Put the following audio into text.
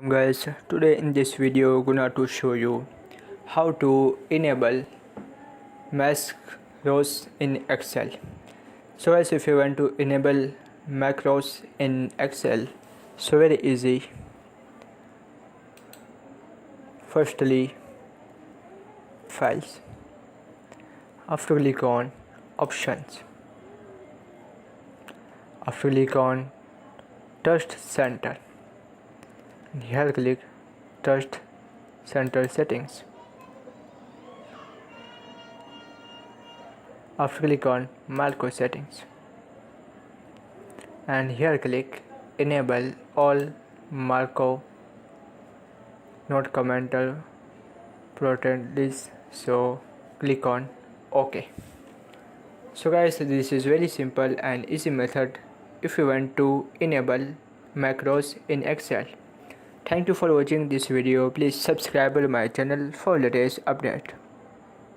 Guys, today in this video gonna to show you how to enable macros in Excel. So guys, if you want to enable macros in Excel, so very easy. Firstly, files. After click on options. After click on test center. Here click test center settings. After click on macro settings and here click enable all macro not commenter protect this, so click on OK. So guys, this is very simple and easy method if you want to enable macros in Excel. Thank you for watching this video. Please subscribe to my channel for latest update.